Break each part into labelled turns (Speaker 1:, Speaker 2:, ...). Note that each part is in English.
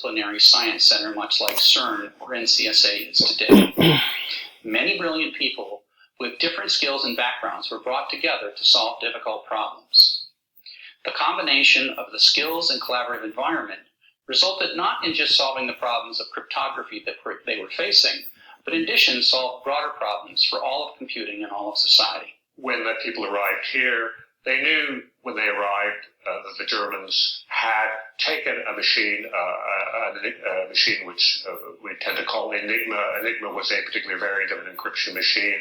Speaker 1: interdisciplinary science center, much like CERN or NCSA is today. Many brilliant people with different skills and backgrounds were brought together to solve difficult problems. The combination of the skills and collaborative environment resulted not in just solving the problems of cryptography that they were facing, but in addition solved broader problems for all of computing and all of society.
Speaker 2: When the people arrived here, they knew when they arrived that the Germans had taken a machine which we tend to call Enigma. Enigma was a particular variant of an encryption machine.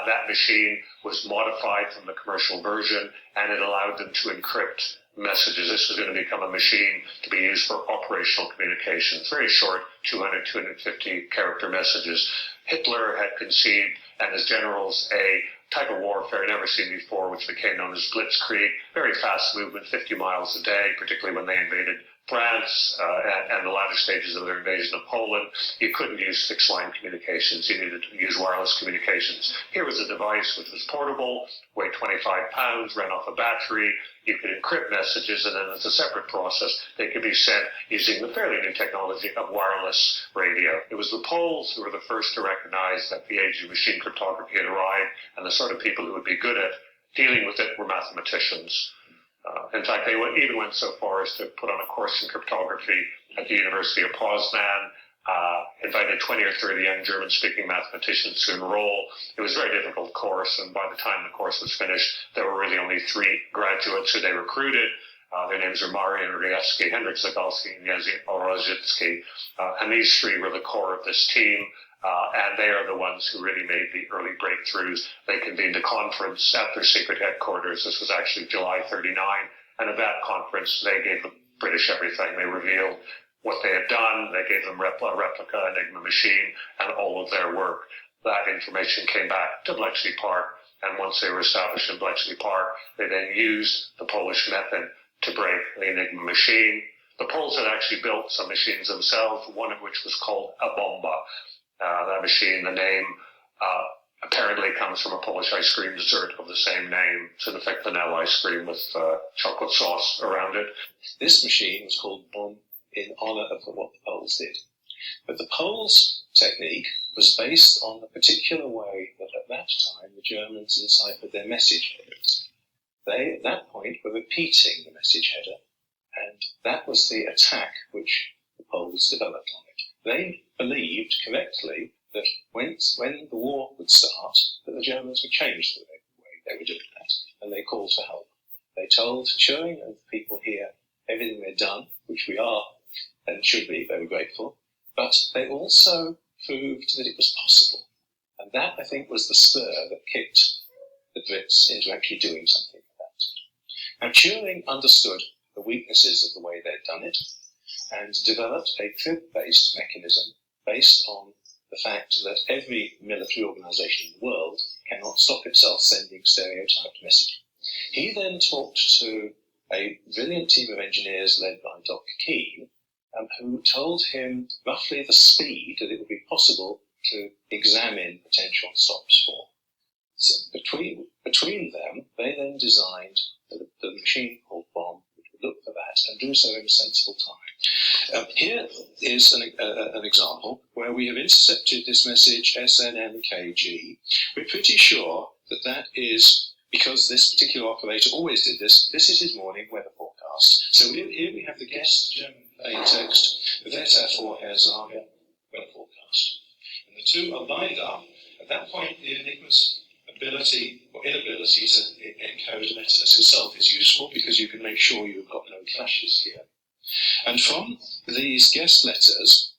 Speaker 2: That machine was modified from the commercial version, and it allowed them to encrypt messages. This was going to become a machine to be used for operational communications, very short, 200, 250 character messages. Hitler had conceived, and his generals, a type of warfare never seen before, which became known as blitzkrieg, very fast movement, 50 miles a day, particularly when they invaded France and the latter stages of their invasion of Poland. You couldn't use fixed line communications. You needed to use wireless communications. Here was a device which was portable, weighed 25 pounds, ran off a battery. You could encrypt messages, and then as a separate process, they could be sent using the fairly new technology of wireless radio. It was the Poles who were the first to recognize that the age of machine cryptography had arrived, and the sort of people who would be good at dealing with it were mathematicians. In fact, they even went so far as to put on a course in cryptography at the University of Poznan, invited 20 or 30 young German-speaking mathematicians to enroll. It was a very difficult course, and by the time the course was finished, there were really only 3 graduates who they recruited. Their names are Marian Rejewski, Hendrik Zagalski, and Jerzy Orozitsky. And these 3 were the core of this team. And they are the ones who really made the early breakthroughs. They convened a conference at their secret headquarters. This was actually July 39. And at that conference, they gave the British everything. They revealed what they had done. They gave them a replica Enigma machine and all of their work. That information came back to Bletchley Park. And once they were established in Bletchley Park, they then used the Polish method to break the Enigma machine. The Poles had actually built some machines themselves, one of which was called a bomba. That machine, the name, apparently comes from a Polish ice cream dessert of the same name. It's in effect vanilla ice cream with chocolate sauce around it.
Speaker 3: This machine was called bomb in honor of what the Poles did. But the Poles' technique was based on the particular way that at that time the Germans enciphered their message headers. They, at that point, were repeating the message header, and that was the attack which the Poles developed on it. They believed correctly that when the war would start, that the Germans would change the way they were doing that, and they called for help. They told Turing and the people here everything they'd done, which we are and should be very grateful, but they also proved that it was possible. And that, I think, was the spur that kicked the Brits into actually doing something about it. Now, Turing understood the weaknesses of the way they'd done it, and developed a crib-based mechanism based on the fact that every military organization in the world cannot stop itself sending stereotyped messaging. He then talked to a brilliant team of engineers led by Dr. Keane, who told him roughly the speed that it would be possible to examine potential stops for. So between them, they then designed the machine called bomb, which would look for that and do so in a sensible time. Here is an example where we have intercepted this message SNNKG. We're pretty sure that that is, because this particular operator always did this, this is his morning weather forecast. So here we have the guest German plain text, Wetter Vorhersage, weather forecast. And the two are lined up. At that point, the Enigma's ability or inability to encode letters itself is useful because you can make sure you've got no clashes here. And from these guest letters,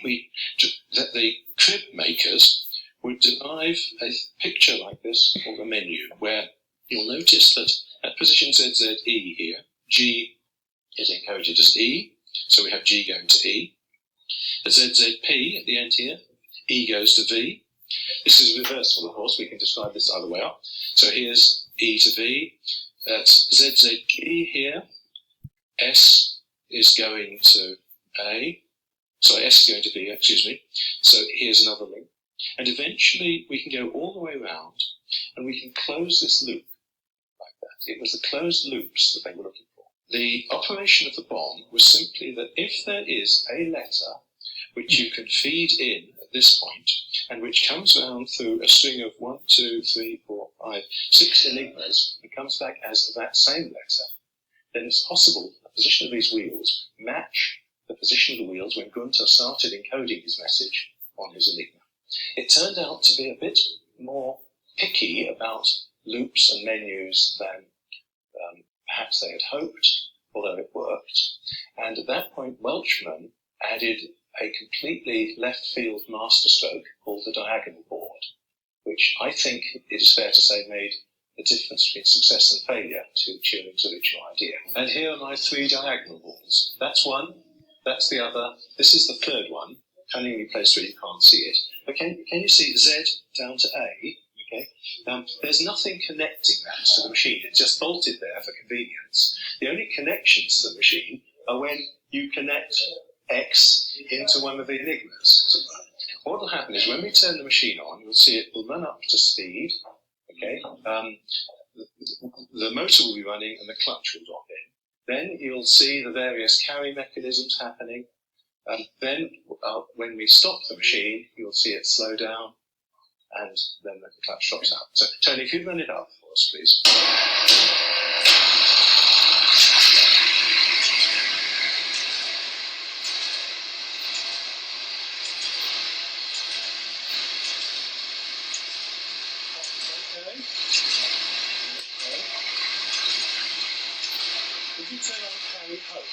Speaker 3: that the crib makers would derive a picture like this called a menu, where you'll notice that at position ZZE here, G is encoded as E, so we have G going to E. At ZZP at the end here, E goes to V. This is reversible, of course. We can describe this either way up. So here's E to V. At ZZG here, S is going to A. Sorry, S is going to B, excuse me. So here's another link. And eventually we can go all the way around and we can close this loop like that. It was the closed loops that they were looking for. The operation of the bomb was simply that if there is a letter which you can feed in at this point, and which comes round through a string of 1, 2, 3, 4, 5, 6 enigmas, and comes back as that same letter, then it's possible the position of these wheels match the position of the wheels when Gunther started encoding his message on his enigma. It turned out to be a bit more picky about loops and menus than perhaps they had hoped, although it worked. And at that point, Welchman added a completely left-field masterstroke called the diagonal board, which I think it is fair to say made the difference between success and failure to Turing's original idea. And here are my 3 diagonal boards. That's one, that's the other, this is the third one, cunningly placed where you can't see it. But can you see Z down to A? Okay. There's nothing connecting that to the machine. It's just bolted there for convenience. The only connections to the machine are when you connect X into one of the enigmas. What will happen is when we turn the machine on, you'll see it will run up to speed. Okay. The motor will be running and the clutch will drop in. Then you'll see the various carry mechanisms happening. Then when we stop the machine, you'll see it slow down. And then the clutch drops out. So, Tony, if you'd run it up for us, please. Okay. Could you turn on carry hope?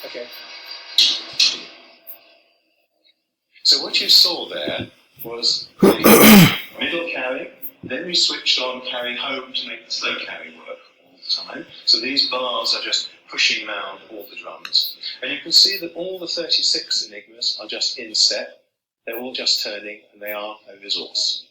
Speaker 3: Okay. So what you saw there was the middle carry, then we switched on carry home to make the slow carry work all the time. So these bars are just pushing round all the drums. And you can see that all the 36 enigmas are just in step. They're all just turning and they are a resource.